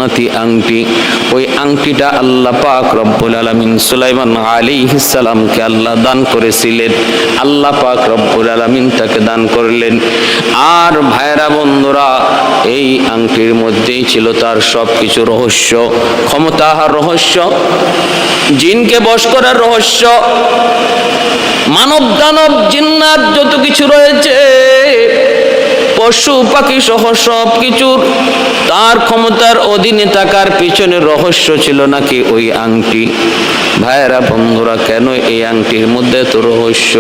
কিম্মতি আংটি। ওই আংটিটা আল্লাহ পাক রব্বুল আলামিন সুলাইমান আলাইহিস সালামকে আল্লাহ দান করেছিলেন। আল্লাহ পাক রব্বুল আলামিন তাকে দান করলেন। আর ভাইরা বন্ধুরা, এই আংটির মধ্যেই ছিল তার সবকিছু রহস্য, ক্ষমতার রহস্য, জিনকে বশ করার রহস্য, মানব দানব জিন্নাত যত কিছু রয়েছে, পশু পাখি সহ সব কিছুর তার ক্ষমতার অধীনে থাকার পিছনে রহস্য ছিল নাকি ওই আংটি। ভাইয়েরা বন্ধুরা, কেন এই আংটির মধ্যে তো রহস্য?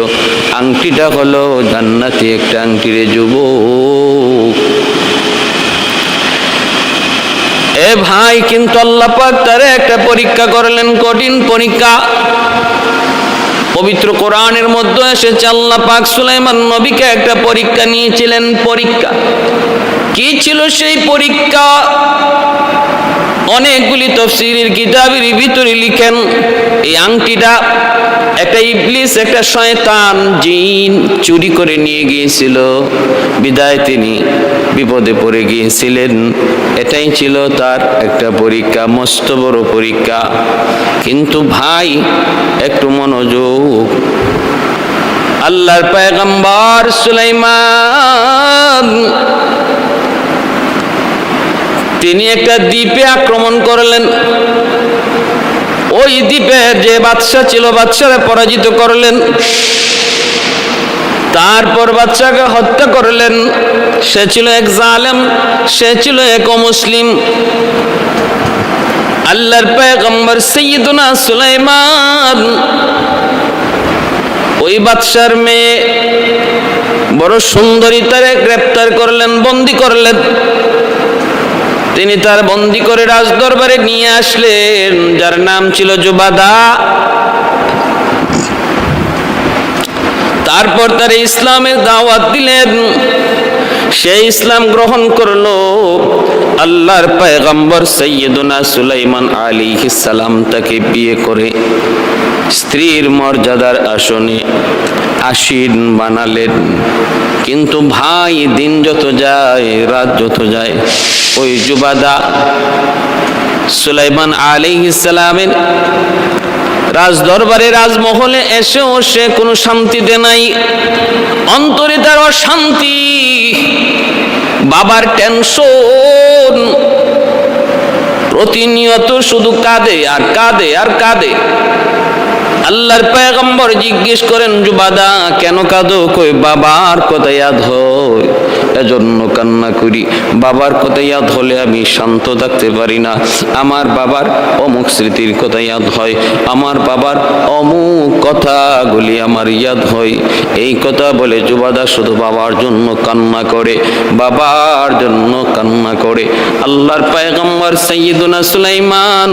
আংটিটা হলো জান্নাতি একটা আংটি রে যুবক। এ ভাই, কিন্তু আল্লাহ পাক তারে একটা পরীক্ষা করলেন, কঠিন পরীক্ষা। পবিত্র কোরআনের মধ্যে এসেছে আল্লাহ পাক সুলাইমান নবীকে একটা পরীক্ষা নিয়েছিলেন। পরীক্ষা কি ছিল সেই পরীক্ষা? অনেকগুলি তাফসীরের কিতাবের ভিতরে লিখেন, এই আংটিটা একটা ইবলিস, একটা শয়তান জিন চুরি করে নিয়ে গিয়েছিল, বিদায় তিনি বিপদে পড়ে গিয়েছিলেন। এটাই ছিল তার একটা পরীক্ষা, মস্ত বড় পরীক্ষা। কিন্তু ভাই, একটু মনোযোগ, আল্লাহর পয়গম্বর সুলাইমান তিনি একটা দ্বীপে আক্রমণ করলেন। ওই দ্বীপে যে বাদশা ছিল, বাদশারে পরাজিত করলেন। তারপর বাদশাকে হত্যা করলেন। সে ছিল এক জালেম, সে ছিল এক অমুসলিম। আল্লাহর পয়গম্বর সাইয়্যিদুনা সুলাইমান ওই বাদশার মেয়ে বড় সুন্দরী, তারে গ্রেফতার করলেন, বন্দী করলেন। তিনি তার বন্দী করে রাজদরবারে নিয়ে আসলেন, যার নাম ছিল জুবাদা। তারপর তার ইসলামের দাওয়াত দিলেন। সে ইসলাম গ্রহণ করলো। আল্লাহর পয়গম্বর সাইয়্যিদুনা সুলাইমান আলাইহিস সালাম তাকে বিয়ে করে স্ত্রীর মর্যাদার আসনে আসীন বানালেন। কিন্তু ভাই, দিন যত যায়, রাত যত যায়, ওই জুবাদা সুলাইমান আলাইহিস সালামের রাজদরবারে, রাজমহলে এসেও সে কোনো শান্তিতে নাই। অন্তরে তার অশান্তি, বাবার টেনশন, প্রতিনিয়ত শুধু কাঁদে আর কাঁদে আর কাঁদে। আল্লাহর পয়গম্বর জিজ্ঞেস করেন, জুবাদা কেন কাঁদো? কই বাবার কথা ইয়াদ হয়, এজন্য কান্না করি। বাবার কথা ইয়াদ হলে আমি শান্ত থাকতে পারি না। আমার বাবার অমুক স্মৃতির কথা ইয়াদ হয়, আমার বাবার অমুক কথাগুলি আমার ইয়াদ হয়। এই কথা বলে জুবাদা শুধু বাবার জন্য কান্না করে, বাবার জন্য কান্না করে। আল্লাহর পয়গম্বর সাইয়্যিদুনা সুলাইমান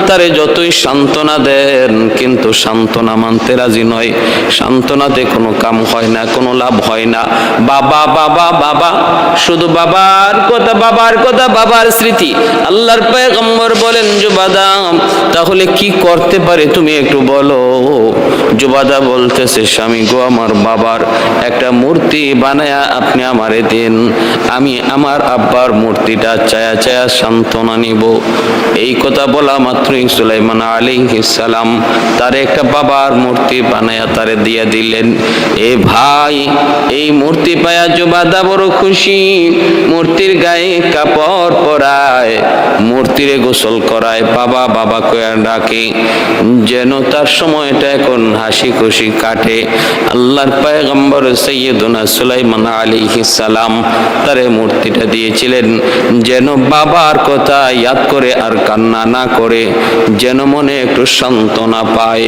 তারে যতই সান্ত্বনা দেন, কিন্তু সান্ত্বনা মানতে রাজি নয়। সান্ত্বনাতে কোনো কাম হয় না, কোনো লাভ হয় না। বাবা বাবা বাবা, শুধু বাবার কথা, বাবার কথা, বাবার স্মৃতি। আল্লাহর পয়গম্বর বলেন, জুবাদা তাহলে কি করতে পারে তুমি একটু বলো। জুবাদা বলতেছে, স্বামী গো, আমার বাবার একটা মূর্তি বানায়া আপনি আমারে দেন, আমি আমার আব্বার মূর্তিটা চায়া চায়া সান্ত্বনা নিব। এই কথা বলা মাত্রই সুলাইমান আলাইহিস সালাম তার একটা বাবার মূর্তি বানায়া তারে দিয়ে দিলেন। এ ভাই, এই মূর্তি পায়া জুবাদা বড় খুশি। মূর্তির গায়ে কাপড় পরায়, মূর্তিরে গোসল করায়, বাবা বাবা কয়া ডাকে, যেন তার সময়টা এখন হাসি খুশি কাটে। আল্লাহর পয়গম্বর সাইয়্যিদুনা সুলাইমান আলাইহিস সালাম তারে মূর্তিটা দিয়েছিলেন যেন বাবার কথা ইয়াদ করে আর কান্না না করে, যেন মনে একটু সান্ত্বনা পায়।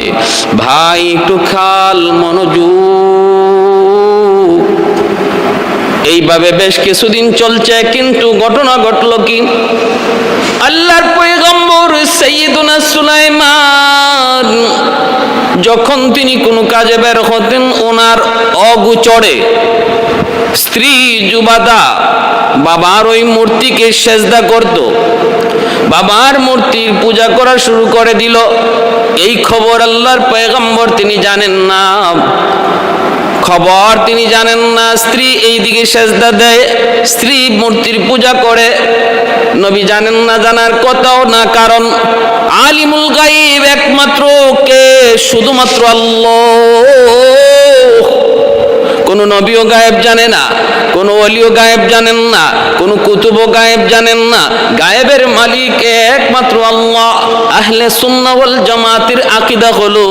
ভাই, একটু খেয়াল, মনোযোগ। এইভাবে বেশ কিছুদিন চলছে, কিন্তু ঘটনা ঘটলো কি, আল্লাহর পয়গম্বর সাইয়্যিদুনা সুলাইমান যখন তিনি কোনো কাজে বের হতেন, ওনার অগোচরে স্ত্রী জুবাদা বাবার ওই মূর্তিকে সেজদা করত, বাবার মূর্তির পূজা করা শুরু করে দিল। এই খবর আল্লাহর পয়গম্বর তিনি জানেন না। খবর তিনি জানেন না। স্ত্রী এই দিকে সেজদা দেয়, স্ত্রী মূর্তির পূজা করে, নবী জানেন না, জানার কথাও না। কারণ আলিমুল গায়ব একমাত্র কে? শুধুমাত্র আল্লাহ। কোন নবীও গায়েব জানে না, কোন ওলিও গায়েব জানেন না, কোন কুতুবও গায়েব জানেন না। গায়েবের মালিক একমাত্র আল্লাহ। আহলে সুন্নাহ ওয়াল জামাতের আকীদা হলো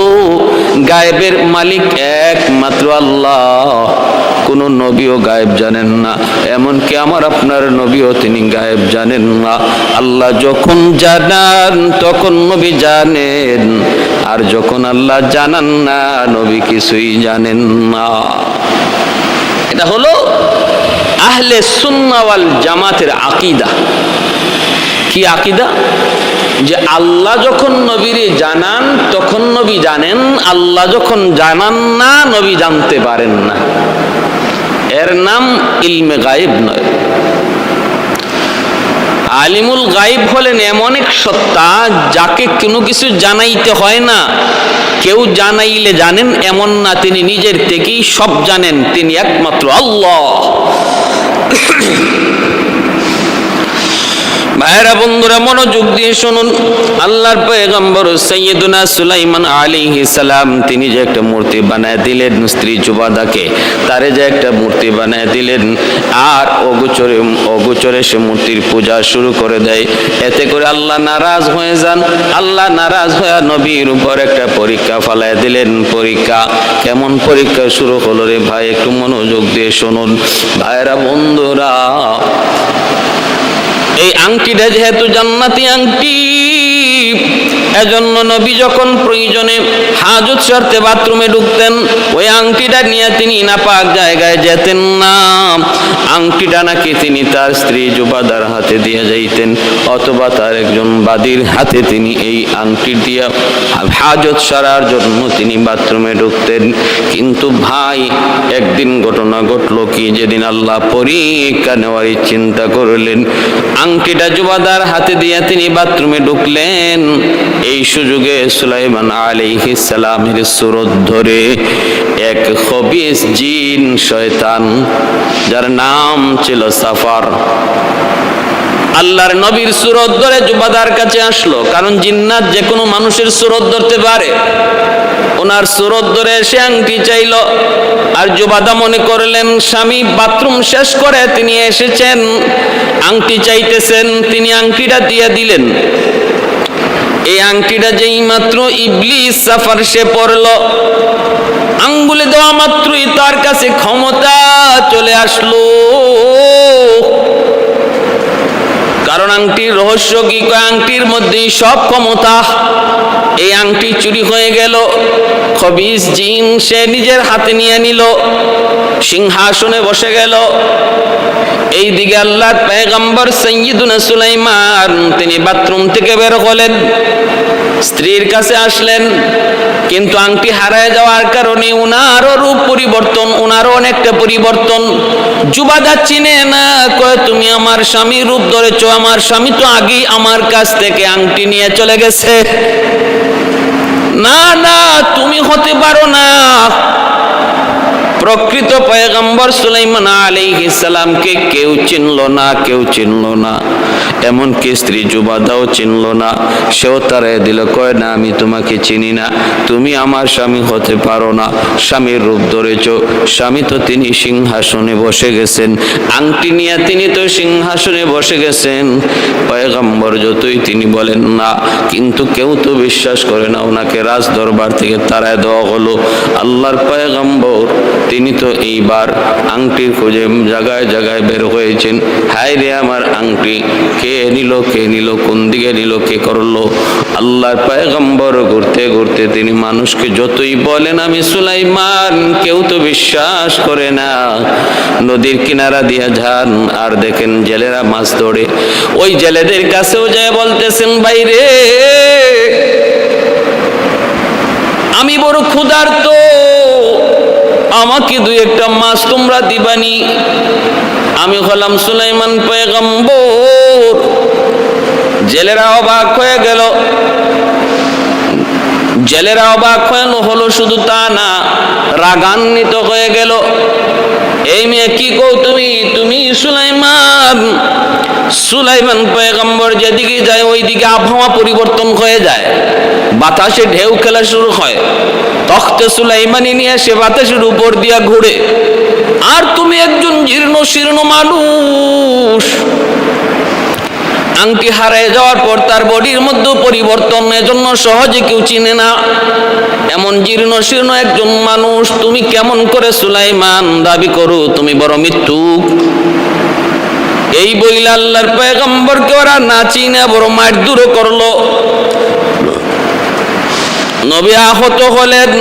গায়েবের মালিক একমাত্র আল্লাহ। কোন নবীও গায়েব জানেন না, এমনকি আমার আপনার নবীও তিনি গায়েব জানেন না। আল্লাহ যখন জানান তখন নবী জানেন, আর যখন আল্লাহ জানান না নবী কিছুই জানেন না। এটা হলো আহলে সুন্নাহ ওয়াল জামাতের আকীদা। কি আকীদা? যে আল্লাহ যখন নবীরে জানান তখন নবী জানেন, আল্লাহ যখন জানান না নবী জানতে পারেন না। এর নাম ইলমে গায়েব নয়। আলিমুল গায়েব হলেন এমন এক সত্তা যাকে কোনো কিছু জানাইতে হয় না। কেউ জানাইলে জানেন এমন না, তিনি নিজের থেকেই সব জানেন, তিনি একমাত্র আল্লাহ। ভাইরা বন্ধুরা মনোযোগ দিয়ে শুনুন, আল্লাহর পয়গম্বর সাইয়্যিদুনা সুলাইমান আলাইহিস সালাম তিনি যে একটা মূর্তি বানায় দিলেন স্ত্রী জুবাদাকে, তারে যে একটা মূর্তি বানায় দিলেন, আর অগোচরে সে মূর্তির পূজা শুরু করে দেয়। এতে করে আল্লাহ নারাজ হয়ে যান। আল্লাহ নারাজ হয়ে নবীর উপর একটা পরীক্ষা ফালায় দিলেন। পরীক্ষা কেমন পরীক্ষা শুরু হলো রে ভাই, একটু মনোযোগ দিয়ে শুনুন। ভাইরা বন্ধুরা, এই আংটিটা যেহেতু জান্নাতি আংটি, এজন্য নবী যখন প্রয়োজনে হাজত সারতে বাথরুমে ঢুকতেন ওই আংটিটা নিয়ে তিনি নাপাক জায়গায় যেতেন না। আংটিটা নাকি তিনি তার স্ত্রী জুবাদার হাতে দিয়ে যাইতেন, অথবা তার একজন বাদীর হাতে তিনি এই আংটি দিয়ে হাজত সারার জন্য তিনি বাথরুমে ঢুকতেন। কিন্তু ভাই একদিন ঘটনা ঘটলো কি, যেদিন আল্লাহ পরীক্ষা নেওয়ার চিন্তা করলেন, আংটিটা জুবাদার হাতে দিয়ে তিনি বাথরুমে ঢুকলেন। এই সুযোগে সুলাইমান আলাইহিস সালামের সুরত ধরে এক খবিস জিন শয়তান, যার নাম ছিল সাফার, আল্লাহর নবীর সুরত ধরে জুবাদার কাছে আসলো। কারণ জিন্নাত যে কোনো মানুষের সুরত ধরতে পারে। ওনার সুরত ধরে এসে আংটি চাইল, আর জুবাদা মনে করলেন স্বামী বাথরুম শেষ করে তিনি এসেছেন, আংটি চাইতেছেন, তিনি আংটিটা দিয়ে দিলেন। এই আংটিটা যেই মাত্র ইবলিস সাফার সে পড়ল, আঙ্গুলে দেওয়া মাত্রই তার কাছে ক্ষমতা চলে আসলো। কারণ আংটির রহস্য কি, আংটির মধ্যেই সব ক্ষমতা। এই আংটি চুরি হয়ে গেল, খবিস জিন সে নিজের হাতে নিয়ে নিল, সিংহাসনে বসে গেল। এই দিকে আল্লাহর পয়গম্বর সাইয়্যিদুনা সুলাইমান তিনি বাথরুম থেকে বের হলেন, স্ত্রীর কাছে আসলেন। কিন্তু আংটি হারায় যাওয়ার কারণে উনারও রূপ পরিবর্তন, উনারও অনেকটা পরিবর্তন। জুবাদা চিনে না, কয় তুমি আমার স্বামীর রূপ ধরেছ, আমার স্বামী তো আগেই আমার কাছ থেকে আংটি নিয়ে চলে গেছে। না না, তুমি হতে পারো না। প্রকৃত পয়গম্বর সুলাইমান আলাইহিস সালামকে কেউ চিনল না, কেউ চিনল না, এমনকি স্ত্রী জুবাদাও চিনল না। সেও তারাই দিল, কয় না আমি তোমাকে চিনি না, তুমি আমার স্বামী হতে পারো না। স্বামীর রূপ ধরেছ, স্বামী তো তিনি সিংহাসনে বসে গেছেন, আংটি নিয়ে তিনি তো সিংহাসনে বসে গেছেন। পয়গম্বর যতই তিনি বলেন না, কিন্তু কেউ তো বিশ্বাস করে না। ওনাকে রাজ দরবার থেকে তাড়ায় দেওয়া হলো। আল্লাহর পয়গম্বর তিনি তো এইবার আংটির খোঁজে জায়গায় জায়গায় বের হয়েছেন। হায় রে আমার আংটি, কে নিল, কে নিল, কোন দিকে নিল, কে করলো? আল্লাহর পয়গম্বর ঘুরতে ঘুরতে তিনি মানুষকে যতই বলেন আমি সুলাইমান, কেউ তো বিশ্বাস করে না। নদীর কিনারা দিয়ে যান আর দেখেন জেলেরা মাছ ধরে, ওই জেলেদের কাছেও যায় বলতেছেন বাইরে আমি বড় ক্ষুধার্ত, আমাকে দুই একটা মাছ তোমরা দিবানি। আমি হলাম সুলাইমান পয়গম্বর। জেলেরা অবাক হয়ে গেল। জেলেরা অবাক হলো, শুধু তা না, রাগান্বিত হয়ে গেল। এই মেয়ে কি কও তুমি সুলাইমান পয়গম্বর যেদিকে যায় ওইদিকে আবহাওয়া পরিবর্তন হয়ে যায়, বাতাসে ঢেউ খেলা শুরু হয়, তখতে সুলাইমানি নিয়ে সে বাতাসের উপর দিয়া ঘুরে, আর তুমি একজন জীর্ণ শীর্ণ মানুষ। আংটি হারিয়ে যাওয়ার পর তার বডির মধ্যে পরিবর্তন, এজন্য সহজে কেউ চিনে না। এমন জীর্ণ শীর্ণ একজন মানুষ তুমি কেমন করে সুলাইমান দাবি করো? তুমি বড় মিথ্যুক। এই বইলা আল্লাহর পয়গম্বরকে ওরা না চিনে বড় মারধর করলো। নবী আহত হলেন।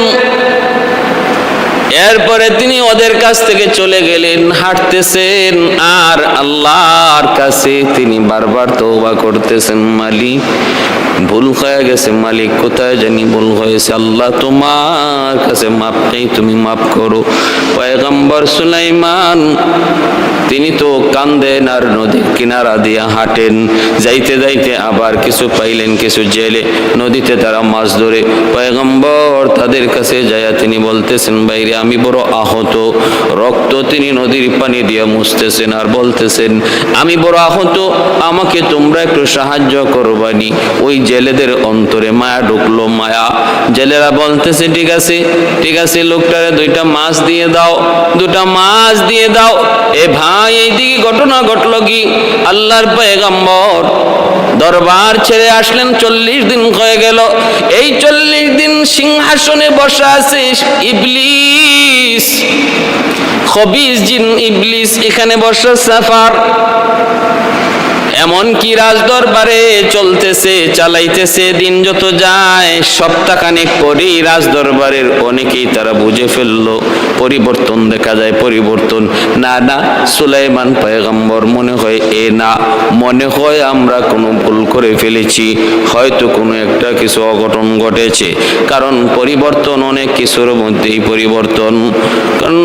এরপরে তিনি ওদের কাছ থেকে চলে গেলেন, হাঁটতেছেন আর আল্লাহর কাছে তিনি বারবার তওবা করতেছেন, মালিক ভুল হয়ে গেছে, মালিক কোথায় জানি ভুল হয়েছে, আল্লাহ তোমার কাছে মাপ চাই, তুমি মাপ করো। পয়গম্বর সুলাইমান তিনি তো কান্দেন আর নদীর কিনারা দিয়া হাঁটেন। যাইতে যাইতে আবার কিছু পাইলেন, কিছু জেলে নদীতে তারা মাছ ধরে। পয়গম্বর তাদের কাছে যাইয়া তিনি বলতেছেন, বাইরে আমি বড় আহত, রক্ত তিনি নদীর পানি দিয়া মুছতেছেন আর বলতেছেন, আমি বড় আহত, আমাকে তোমরা একটু সাহায্য করবানি। ওই জেলেদের অন্তরে মায়া ঢুকলো, মায়া। জেলেরা বলতেছে, ঠিক আছে ঠিক আছে, লোকটারে দুইটা মাছ দিয়ে দাও, দুটা মাছ দিয়ে দাও। এ ভাই এইদিকে ঘটনা ঘটলো কি, আল্লাহর পয়গম্বর দরবার ছেড়ে আসলেন, 40 দিন হয়ে গেল। এই 40 দিন সিংহাসনে বসা আছে ইবলিস, খবিস জিন ইবলিস, এখানে বসা সাফার। এমনকি রাজদরবারে চলতেছে, চালাইতেছে, দিন যত যায় সপ্তাহখানেক পরেই রাজদরবারের অনেকেই তারা বুঝে ফেললো, পরিবর্তন দেখা যায়, পরিবর্তন। না না, সুলাইমান পয়গম্বর মনে হয় না, মনে হয় আমরা কোনো ভুল করে ফেলেছি, হয়তো কোনো একটা কিছু অঘটন ঘটেছে। কারণ পরিবর্তন অনেক কিছুর মধ্যেই পরিবর্তন।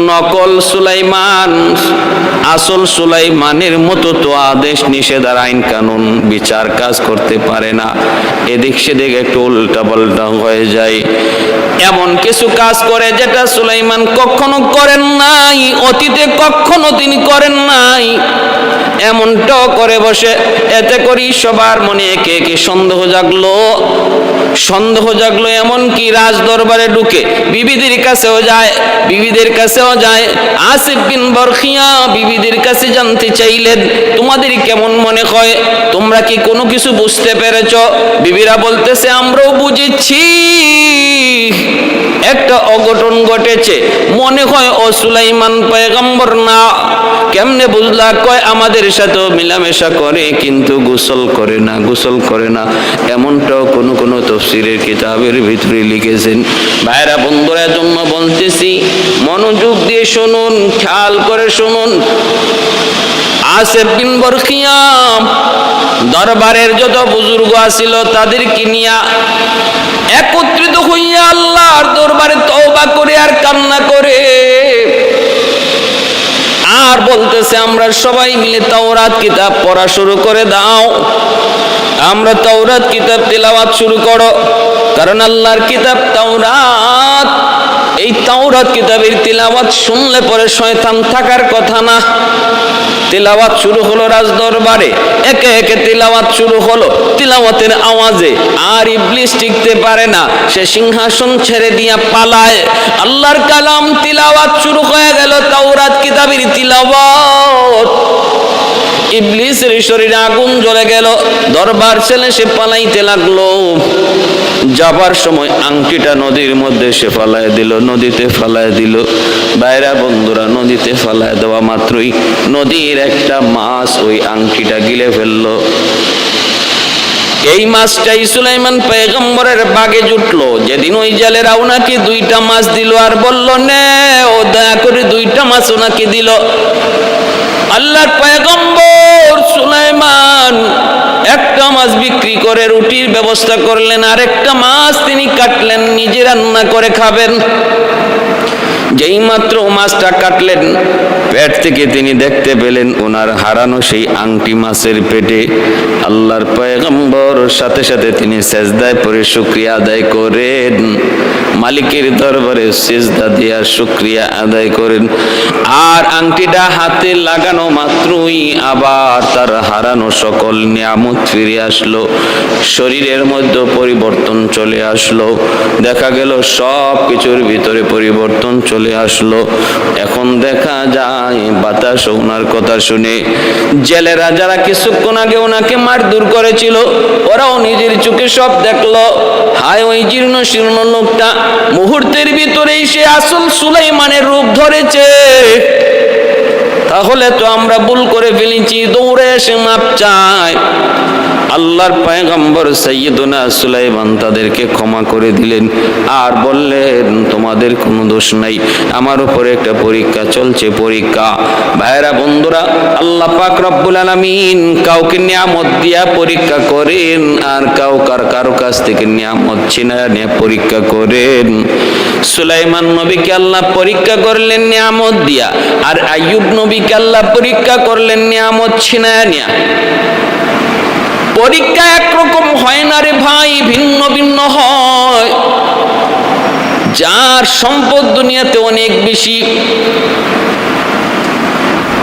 নকল সুলাইমান আসল সুলাইমানের মতো তো আদেশ নিষেধ আর আইন কানুন বিচার কাজ করতে পারে না, এদিক সেদিক একটু উল্টা পাল্টা হয়ে যায়। এমন কিছু কাজ করে যেটা সুলাইমান কখনো করেন নাই, অতীতে কখনো তিনি করেন নাই, এমনটাও করে বসে। এতে করি সবার মনে একে একে সন্দেহ জাগলো, সন্দেহ জাগলো। এমনকি রাজ দরবারে ঢুকে বিবিদের কাছেও যায়, বিবিদের কাছেও যায়। আসিফ বিন বরখিয়া বিবিদের কাছে জানতে চাইলেন, তোমাদের কেমন মনে হয়, তোমরা কি কোনো কিছু বুঝতে পেরেছ? বিবিরা বলতেছে, আমরাও বুঝেছি, একটা অঘটন ঘটেছে, মনে হয় ও সুলাইমান পয়গম্বর না। কেমনে বুঝলা? কয় আমাদের সাথেও মিলামেশা করে কিন্তু গোসল করে না, গোসল করে না। এমনটাও কোনো কোনো তাফসীরের কিতাবের ভিতরে লিখেছেন। ভাইরা বন্ধুরা, জন্য বলতেছি, মনোযোগ দিয়ে শুনুন, খেয়াল করে শুনুন। আসিফ বিন বরখিয়া দরবারের যত বুজুর্গ আছিল তাদেরকে নিয়া একত্রিত হইয়া আল্লাহর দরবারে তওবা করে আর কান্না করে আর বলতেছে, আমরা সবাই মিলে তাওরাত কিতাব পড়া শুরু করে দাও, আমরা তাওরাত কিতাব তিলাওয়াত শুরু করো। কারণ আল্লাহর কিতাব তাওরাত, এই তাওরাত কিতাবের তিলাওয়াত শুনলে পরে শয়তান থাকার কথা না। তিলাওয়াত শুরু হলো রাজ দরবারে, একে একে তিলাওয়াত শুরু হলো। তিলাওয়াতের আওয়াজে আর ইবলিস টিকতে পারে না, সে সিংহাসন ছেড়ে দিয়া পালায়। আল্লাহর কালাম তিলাওয়াত শুরু হয়ে গেল, তাওরাত কিতাবের তিলাওয়াত। ইবলিসের শরীরে আগুন জ্বলে গেল, দরবার ছেলে সে পালাইতে লাগলো। যাবার সময় আংটিটা নদীর মধ্যে সে ফালায় দিল, নদীতে ফালায় দিল। বাইরা বন্ধুরা, নদীতে ফালায় দেওয়া মাত্রই নদীর একটা মাছ ওই আংটিটা গিলে ফেললো। এই মাছটাই সুলাইমান পয়গম্বরের বাগে জুটলো। যেদিন ওই জালেরা ওনাকে 2টা মাছ দিল আর বলল, নে ও দয়া করে 2টা মাছ ওনাকে দিল। আল্লাহর পয়গম্বর সুলাইমান একটা মাছ বিক্রি করে রুটির ব্যবস্থা করলেন, আর একটা মাছ তিনি কাটলেন, নিজে রান্না করে খাবেন। যেই মাত্র মাছটা কাটলেন, পেট থেকে তিনি দেখতে পেলেন ওনার হারানো সেই আংটি মাছের পেটে। আল্লাহর পয়গম্বর সাথে সাথে তিনি সেজদায় পড়ে শুকরিয়া আদায় করেন, মালিকের দরবারে সেজদা দিয়া শুকরিয়া আদায় করেন। আর আংটিটা হাতে লাগানো মাত্রই আবার তার হারানো সকল নিয়ামত ফিরে আসলো, শরীরের মধ্যে পরিবর্তন চলে আসলো। দেখা গেল সব কিছুর ভিতরে পরিবর্তন চলে আসলো। এখন দেখা যায় বাতাস ওনার কথা শুনে জেলেরা যারা কিছুক্ষণ আগে ওনাকে মারধর করেছিল, ওরাও নিজের চোখে সব দেখলো। হায় ওই জীর্ণ শীর্ণ লোকটা, মুহূর্তের ভিতরেই সে আসল সুলাইমানের রূপ ধরেছে। তাহলে তো আমরা ভুল করে ফেলেছি, দৌড়ে এসে মাপ চায়। আল্লাহর পয়গম্বর সাইয়্যিদুনা সুলাইমান তাদেরকে ক্ষমা করে দিলেন আর বললেন তোমাদের কোনো দোষ নাই, আমার উপরে একটা পরীক্ষা চলছে, পরীক্ষা। ভাইরা বন্ধুরা, আল্লাহ পাক রব্বুল আলামিন কাউকে নিয়ামত দিয়া পরীক্ষা করেন আর কারো কাছ থেকে নিয়ামত ছিনায়া নিয়ে পরীক্ষা করেন। সুলাইমান নবীকে আল্লাহ পরীক্ষা করলেন নিয়ামত দিয়া, আর আইয়ুব নবীকে আল্লাহ পরীক্ষা করলেন নিয়ামত ছিনায়া নিয়া। পরীক্ষা একরকম হয় না রে ভাই, ভিন্ন ভিন্ন হয়। যার সম্পদ দুনিয়াতে অনেক বেশি,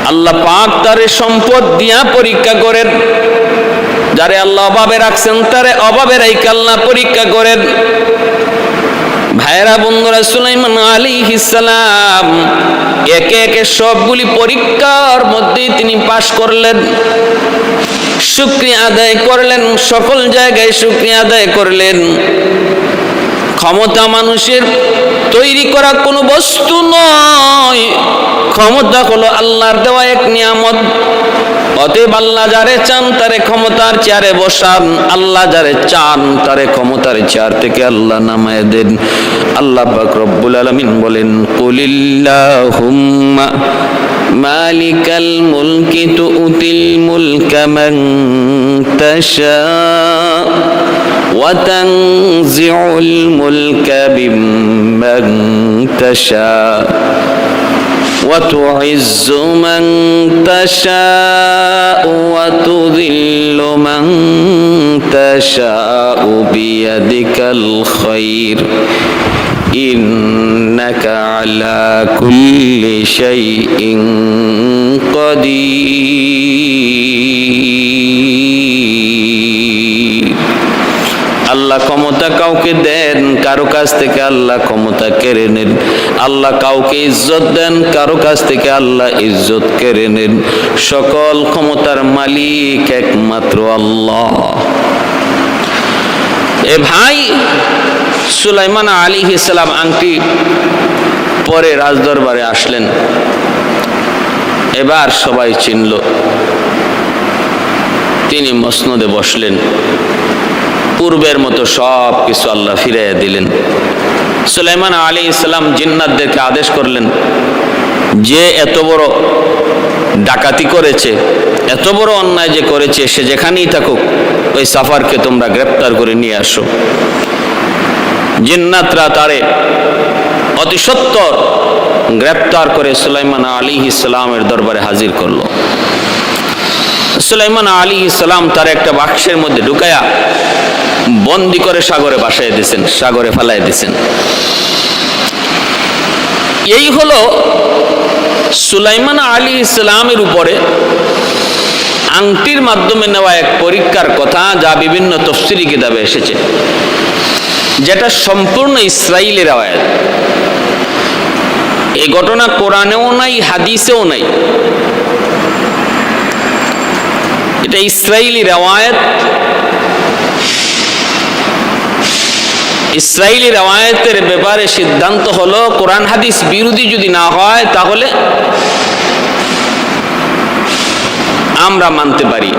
আল্লাহ পাক তারে সম্পদ দিয়া পরীক্ষা করেন। যারে আল্লাহ অভাবে রাখছেন তারে অভাবে রাইখা আল্লাহ পরীক্ষা করেন। ভাইরা বন্ধুরা, সুলাইমান আলাইহিস সালাম একে একে সবগুলি পরীক্ষার মধ্যে তিনি পাশ করলেন, শুকরিয়া আদায় করলেন, সকল জায়গায় শুকরিয়া আদায় করলেন। ক্ষমতা মানুষের তৈরি করা কোনো বস্তু নয়, ক্ষমতা হলো আল্লাহর দেওয়া এক নিয়ামত। অতএব আল্লাহ যারে চান তারে ক্ষমতার চেয়ারে বসান, আল্লাহ যারে চান তারে ক্ষমতার চেয়ার থেকে আল্লাহ নামায় দেন। আল্লাহ পাক রব্বুল আলামিন বলেন, কুলিল্লাহুম্মা মালিকাল মুলকি তুতিল মুলকা মান তাশা ওয়া তানজিউল মুলকা বিমান তাশা ওয়া তুইজ্জু মান তাশা ওয়া তুযিল্লু মান তাশা বিয়াদিকাল খায়র ইন্নাকা আলা কুল্লি শাইইন কাদির। আল্লাহ ক্ষমতা কাউকে দেন, কারো কাছ থেকে আল্লাহ ক্ষমতা কেড়ে নেন। আল্লাহ কাউকে ইজ্জত দেন, কারো কাছ থেকে আল্লাহ ইজ্জত কেড়ে নেন। সকল ক্ষমতার মালিক একমাত্র আল্লাহ। এ ভাই, সুলাইমান আলাইহিস সালাম আংটি পরে রাজদরবারে আসলেন। এবার সবাই চিনল। তিনি মসনদে বসলেন, পূর্বের মতো সব কিছু আল্লাহ ফিরাইয়া দিলেন। সুলাইমান আলাইহিস সালাম জিন্নাতদেরকে আদেশ করলেন, যে এত বড় ডাকাতি করেছে, এত বড় অন্যায় যে করেছে, সে যেখানেই থাকুক ওই সাফারকে তোমরা গ্রেপ্তার করে নিয়ে আসো। জিন্নাতরা তারে অতি সত্বর গ্রেপ্তার করে সুলাইমান আলাইহিস সালামের দরবারে হাজির করলো। সুলাইমান আলাইহিস সালাম তার একটা বাক্সের মধ্যে ঢুকায়া বন্দি করে সাগরে ভাসায় দিয়েছেন, সাগরে ফেলায় দিয়েছেন। এই হলো সুলাইমান আলাইহিস সালামের উপরে আংটির মাধ্যমে নেওয়া এক পরীক্ষার কথা, যা বিভিন্ন তাফসীরি কিতাবে এসেছে, যেটা সম্পূর্ণ ইসরাইলি রওয়ায়াত। এই ঘটনা কোরআনেও নাই, হাদিসেও নাই। এটা ইসরাইলি রওয়ায়াত। ইসরাইলি রওয়ায়াতের ব্যাপারে সিদ্ধান্ত হলো, কোরআন হাদিস বিরোধী যদি না হয় তাহলে আমরা মানতে পারি,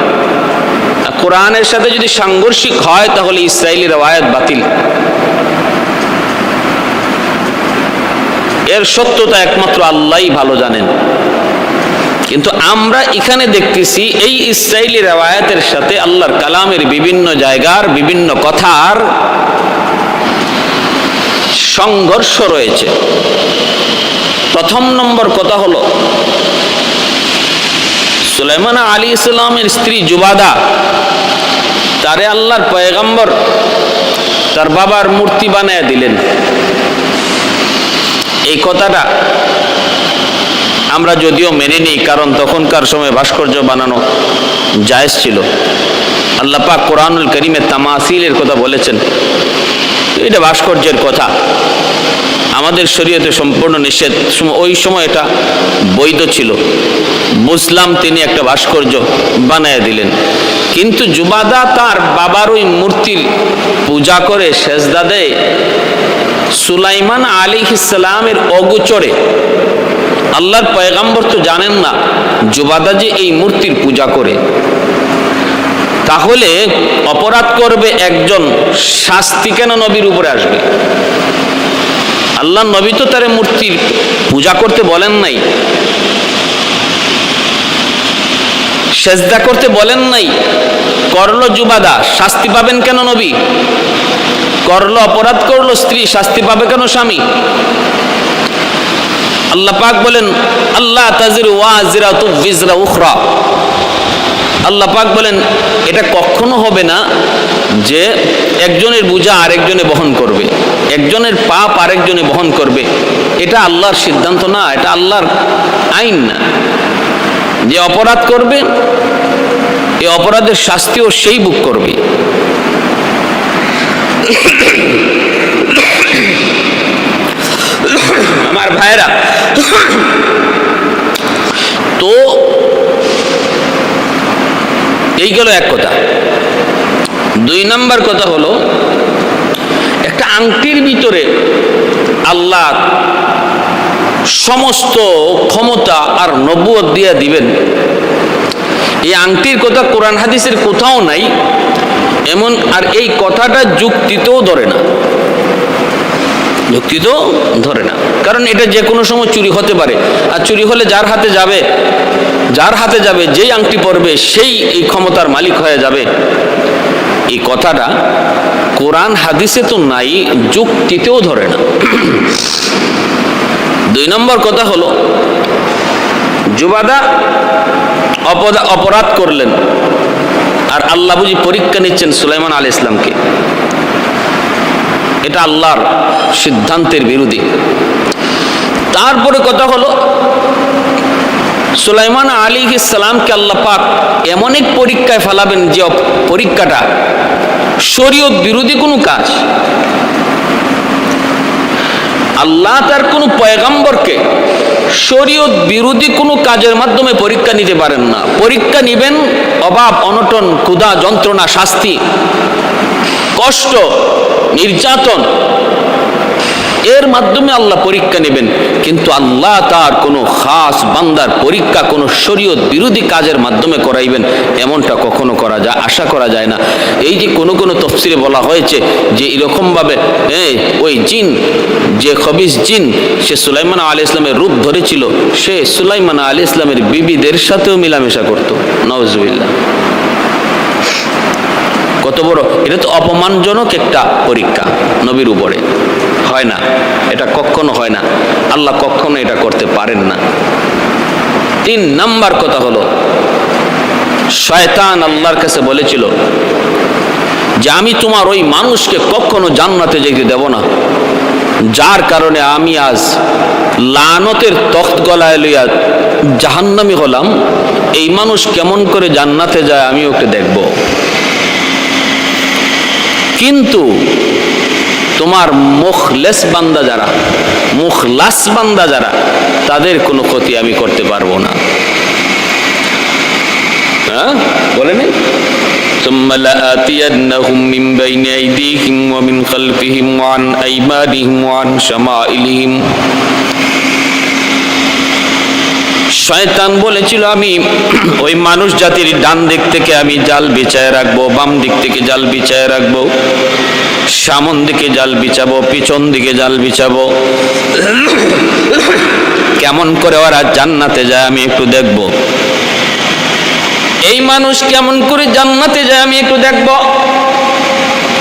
কোরআনের সাথে যদি সাংঘর্ষিক হয় তাহলে ইসরাইলি রওয়ায়াত বাতিল। এর সত্যতা একমাত্র আল্লাহই ভালো জানেন। কিন্তু আমরা এখানে দেখতেছি এই ইসরাইলি রওয়ায়াতের সাথে আল্লাহর কালামের বিভিন্ন জায়গার বিভিন্ন কথার সংঘর্ষ রয়েছে। প্রথম নম্বর কথা হলো, সুলাইমান আলাইহিস সালামের স্ত্রী জুবাদা, তারে আল্লাহর পয়গম্বর তার বাবার মূর্তি বানায় দিলেন। এই কথাটা আমরা যদিও মেনে নিই, কারণ তখনকার সময় ভাস্কর্য বানানো জায়েজ ছিল। আল্লাহ পাক কোরআনুল কারীমে তামাসিলের কথা বলেছেন, এটা ভাস্কর্যের কথা, আমাদের শরীয়তে সম্পূর্ণ নিষেধ। ওই সময় এটা বৈধ ছিল, বুঝলাম তিনি একটা ভাস্কর্য বানায় দিলেন। কিন্তু জুবাদা তার বাবার ওই মূর্তির পূজা করে সেজদা দেয় সুলাইমান আলাইহিস সালামের অগোচরে। আল্লাহর পয়গম্বর তো জানেন না জুবাদা যে এই মূর্তির পূজা করে। তাহলে অপরাধ করবে একজন, শাস্তি কেন নবীর উপরে আসবে? আল্লাহ নবী তো তার মূর্তির পূজা করতে বলেন নাই, সেজদা করতে বলেন নাই, করলো জুবাদা, শাস্তি পাবেন কেন নবী? করলো, অপরাধ করলো স্ত্রী, শাস্তি পাবে কেন স্বামী? আল্লাহ পাক বলেন, আল্লাহ তাজিরু ওয়াজিরাতু বিজরা উখরা। আল্লাহ পাক বলেন এটা কখনো হবে না যে একজনের বোঝা আরেকজনে বহন করবে, একজনের পাপ আরেকজনে বহন করবে। এটা আল্লাহর সিদ্ধান্ত না, এটা আল্লাহর আইন না। যে অপরাধ করবে এই অপরাধের শাস্তিও সেই ভোগ করবে। আমার ভাইরা, তো এই গেল এক কথা। দুই নাম্বার কথা হলো, একটা আংটির ভিতরে আল্লাহ সমস্ত ক্ষমতা আর নবুয়ত দিয়ে দিবেন। এই আংটির কথা কোরআন হাদিসের কোথাও নাই এমন, আর এই কথাটা যুক্তিতেও ধরে না, যুক্তিতেও ধরে না। কারণ এটা যে কোনো সময় চুরি হতে পারে, আর চুরি হলে যার হাতে যাবে যেই আংটি পরবে সেই এই ক্ষমতার মালিক হয়ে যাবে। এই কথাটা কোরআন হাদিসে তো নাই, যুক্তিতেও ধরে না। দুই নম্বর কথা হলো, জুবাদা অপরাধ করলেন, আর আল্লাহ বুঝি পরীক্ষা নিচ্ছেন সুলাইমান আলাইহিস সালামকে। এটা আল্লাহর সিদ্ধান্তের বিরোধী। তারপরে কথা হলো, সুলাইমান আলাইহিস সালামকে আল্লাহ পাক এমন এক পরীক্ষায় ফেলাবেন যে পরীক্ষাটা শরীয়ত বিরোধী কোনো কাজ। আল্লাহ তার কোনো পয়গম্বরকে শরীয়ত বিরোধী কোনো কাজের মাধ্যমে পরীক্ষা নিতে পারেন না। পরীক্ষা নিবেন অভাব, অনটন, ক্ষুধা, যন্ত্রণা, শাস্তি, কষ্ট, নির্যাতন, এর মাধ্যমে আল্লাহ পরীক্ষা নেবেন। কিন্তু আল্লাহ তার কোনো খাস বান্দার পরীক্ষা কোনো শরীয়ত বিরোধী কাজের মাধ্যমে করাইবেন এমনটা কখনো আশা করা যায় না। এই যে কোনো তফসিরে বলা হয়েছে যে এরকমভাবে ওই জিন, যে খবিস জিন, সে সুলাইমান আলাইহিস সালামের রূপ ধরেছিল, সে সুলাইমান আলাইহিস সালামের বিবিদের সাথেও মিলামেশা করত। নাউজুবিল্লাহ। কত বড়! এটা তো অপমানজনক একটা পরীক্ষা নবীর উপরে। হয় না, এটা কখনো হয় না, আল্লাহ কখনো এটা করতে পারেন না। তিন নাম্বার কথা হলো, শয়তান আল্লাহর কাছে বলেছিল যে আমি তোমার ওই মানুষকে কখনো জান্নাতে যেতে দেব না, যার কারণে আমি আজ লানতের তখ্ত গলায় লইয়া জাহান্নামী হলাম। এই মানুষ কেমন করে জান্নাতে যায় আমি ওকে দেখব। কিন্তু তোমার মুখলাস বান্দা যারা, তাদের কোনো ক্ষতি আমি করতে পারবো না। হ্যাঁ, বলে নেই ثم لآتينهم من بين أيديهم ومن خلفهم وعن أيمانهم وعن شمائلهم। শয়তান বলেছিল আমি ওই মানুষ জাতির ডান দিক থেকে আমি জাল বিছায় রাখবো, বাম দিক থেকে জাল বিছায় রাখবো, সামন দিকে জাল বিছাবো, পিছন দিকে জাল বিছাবো। কেমন করে ওরা জান্নাতে যায় আমি একটু দেখব। এই মানুষ কেমন করে জান্নাতে যায় আমি একটু দেখব।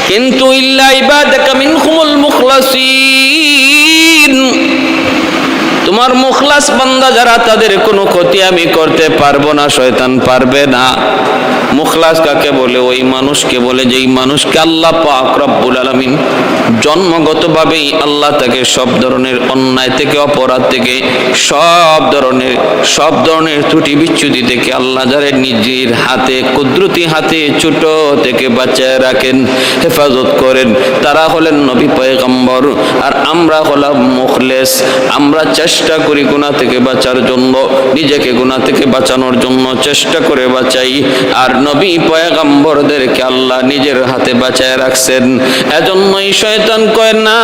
কিন্তু ইল্লা ইবাদাকা মিনহুমুল মুখলাসিন, তোমার মুখলাস বান্দা যারা তাদের কোনো ক্ষতি আমি করতে পারবো না, শয়তান পারবে না। মুখলাস কাকে বলে? ওই মানুষকে বলে যেই মানুষকে আল্লাহ পাক রব্বুল আলামিন জন্মগতভাবেই আল্লাহ তাকে সব ধরনের অন্যায় থেকে, অপরাধ থেকে, সব ধরনের ত্রুটি বিচ্যুতি থেকে আল্লাহ যারা নিজের হাতে, কুদরতি হাতে ছোট থেকে বাঁচায় রাখেন, হেফাজত করেন, তারা হলেন নবী পয়গম্বর। আর আমরা হলাম মুখলেস। আমরা চেষ্টা করি গুনাহ থেকে বাঁচার জন্য, নিজেকে গুনাহ থেকে বাঁচানোর জন্য চেষ্টা করে বাঁচাই। আর নবী পয়গম্বরদেরকে আল্লাহ নিজের হাতে বাঁচায় রাখছেন। এজন্যই শয়তান কয় না,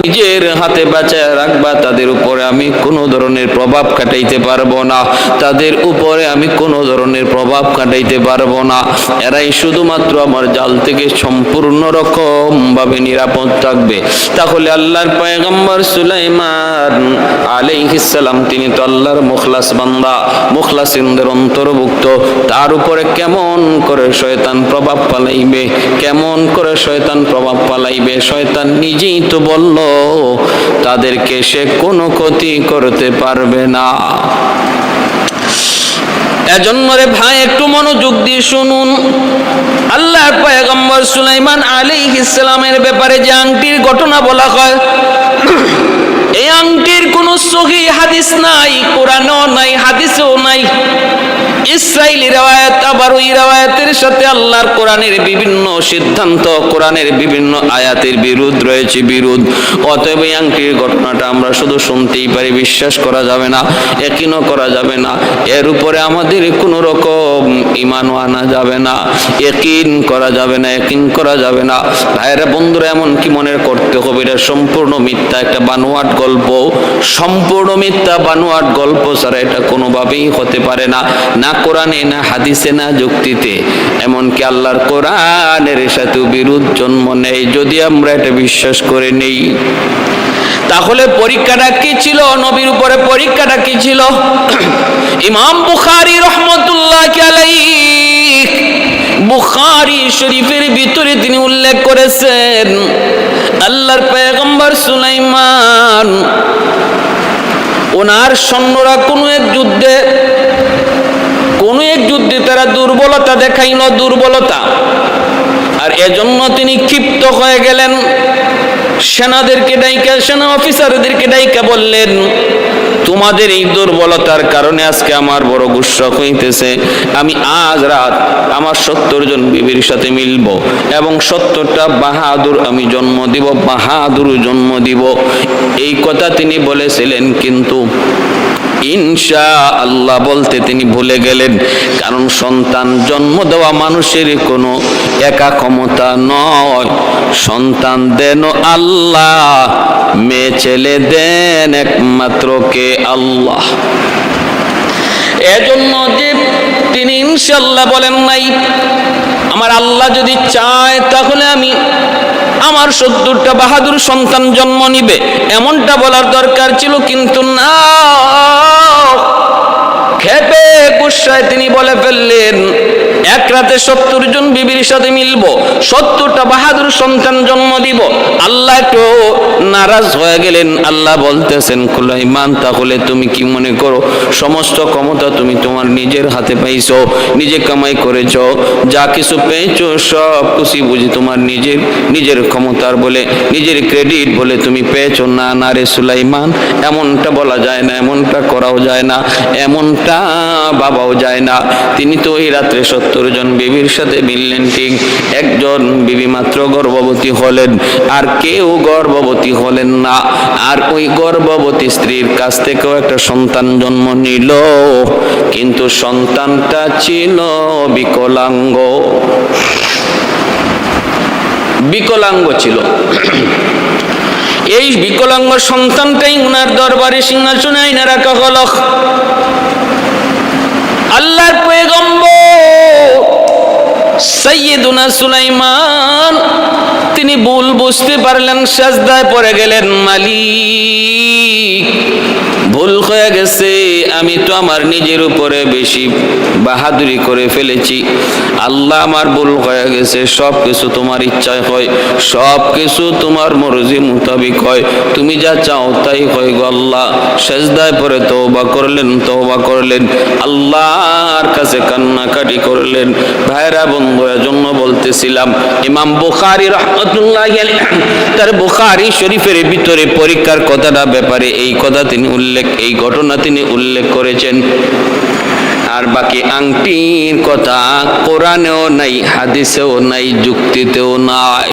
নিজের হাতে বাঁচায় রাখবা, তাদের উপরে আমি কোনো ধরনের প্রভাব খাটাইতে পারবো না, তাদের উপরে আমি কোনো ধরনের প্রভাব খাটাইতে পারবো না। এরাই শুধুমাত্র আমার জাল থেকে সম্পূর্ণ রকম ভাবে নিরাপদ থাকবে। তাহলে আল্লাহর পয়গম্বর সুলাইমান আলাইহিস সালাম, তিনি তো আল্লাহর মুখলাস বান্দা, মুখলাসিনদের অন্তর্ভুক্ত। তার উপরে কেমন করে শয়তান প্রভাব পালাইবে? কেমন করে শয়তান প্রভাব পালাইবে? শয়তান নিজেই তো বলল তাদেরকে সে কোনো ক্ষতি করতে পারবে না। এজন্য রে ভাই, একটু মনোযোগ দিয়ে শুনুন। আল্লাহর পয়গম্বর সুলাইমান আলাইহিস সালামের ব্যাপারে যে আংটির ঘটনা বলা হয়, এই আংটির কোনো সহিহ হাদিস নাই, কোরআনেও নাই, হাদিসেও নাই। ইসরাইলি রওয়ায়াত, আবার ওই রওয়ায়াতের সাথে আল্লাহর কোরআনের বিভিন্ন সিদ্ধান্ত, কোরআনের বিভিন্ন আয়াতের বিরোধ রয়েছে, বিরোধ। অতএব এই আংটির ঘটনাটা আমরা শুধু শুনতেই পারি, বিশ্বাস করা যাবে না, ইয়াকিনও করা যাবে না, এর উপরে আমাদের কোনো রকম ঈমানও আনা যাবে না, ইয়াকিন করা যাবে না, ইয়াকিন করা যাবে না। ভাইরা বন্ধুরা, এমন কি মনে করতে হবে এটা সম্পূর্ণ মিথ্যা, একটা বানোয়াট গল্প, সম্পূর্ণ মিথ্যা বানোয়াট গল্প ছাড়া এটা কোনোভাবেই হতে পারে না, না কোরআনে, না হাদিসে, না যুক্তিতে। এমনকি আল্লাহর কোরআনের সাথেও বিরোধ জন্ম নেয় যদি আমরা এটা বিশ্বাস করে নেই। তাহলে পরীক্ষাটা কি ছিল? নবীর উপরে পরীক্ষাটা কি ছিল? ইমাম বুখারী রাহমাতুল্লাহ আলাইহি, বুখারী শরীফের ভিতরে তিনি উল্লেখ করেছেন, আল্লাহর পয়গম্বর সুলাইমান ওনার সৈন্যরা কোনো এক যুদ্ধে তারা দুর্বলতা দেখাইল, দুর্বলতা। আর এজন্য তিনি ক্ষিপ্ত হয়ে গেলেন। সেনাদেরকে ডাইকা, সেনা অফিসারদেরকে ডাইকা বললেন, তোমাদের এই দুর্বলতার কারণে আজকে আমার বড় গুসা হইতেছে। আমি আজ রাত আমার 70 জন বিবির সাথে মিলব এবং 70টা বাহাদুর আমি জন্ম দিব, বাহাদুর জন্ম দিব। এই কথা তিনি বলেছিলেন, কিন্তু ইনশাআল্লাহ বলতে তিনি ভুলে গেলেন। কারণ সন্তান জন্ম দেওয়া মানুষের কোনো একা ক্ষমতা নয়, সন্তান দেন আল্লাহ, মেয়ে ছেলে দেন একমাত্র কে? আল্লাহ। এজন্য যে তিনি ইনশাআল্লাহ বলেন নাই, আমার আল্লাহ যদি চায় তাহলে আমি আমার 70টা বাহাদুর সন্তান জন্ম নিবে, এমনটা বলার দরকার ছিল, কিন্তু না, খেপে গুসায় তিনি বলে ফেললেন, এক রাতে 70 জন বিবির সাথে মিলবো, 70টা বাহাদুর সন্তান জন্ম দিব। আল্লাহ একটু নারাজ হয়ে গেলেন। আল্লাহ বলতেছেন, সুলাইমান, তাহলে তুমি কি মনে করো সমস্ত ক্ষমতা তুমি তোমার নিজের হাতে পাইছো, নিজে কামাই করেছো, যা কিছু পেয়েছো সব খুশি বুঝি তোমার নিজের ক্ষমতার বলে, নিজের ক্রেডিট বলে তুমি পেয়েছো? না না রে সুলাইমান, এমনটা বলা যায় না, এমনটা করাও যায় না, এমনটা বাবাও যায় না। তিনি তো ওই রাত্রে 70 জন বিবির সাথে মিললেন, ঠিক একজন বিবি মাত্র গর্ভবতী হলেন, আর কেউ গর্ভবতী হলেন না। আর ওই গর্ভবতী স্ত্রীর কাছ থেকেও একটা সন্তান জন্ম নিল, কিন্তু সন্তানটা ছিল বিকলাঙ্গ, বিকলাঙ্গ ছিল। এই বিকলাঙ্গ সন্তানটাই উনার দরবারে সিংহাসনে আইনা রাখা হলো। আল্লাহর পয়গম্বর সাইয়্যিদুনা সুলাইমান তিনি ভুল বুঝতে পারলেন, সাজদায় পড়ে গেলেন, মালিক ভুল হয়ে গেছে, আমি তো আমার নিজের উপরে বেশি বাহাদুরি করে ফেলেছি। আল্লাহ, আমার ভুল হয়ে গেছে, সব কিছু তোমার ইচ্ছায় হয়, সব কিছু তোমার মর্জি মোতাবিক হয়, তুমি যা চাও তাই হয় গো আল্লাহ। সেজদায় পরে তওবা করলেন, আল্লাহর কাছে কান্নাকাটি করলেন। ভাইরা বন্ধু, এজন্য বলতেছিলাম ইমাম বুখারী রাহমাতুল্লাহি আলাইহি তার বুখারী শরীফের ভিতরে পরীক্ষার কথাটা ব্যাপারে এই ঘটনা তিনি উল্লেখ করেছেন। আর বাকি আংটির কথা কোরআনেও নাই, হাদিসেও নাই, যুক্তিতেও নাই।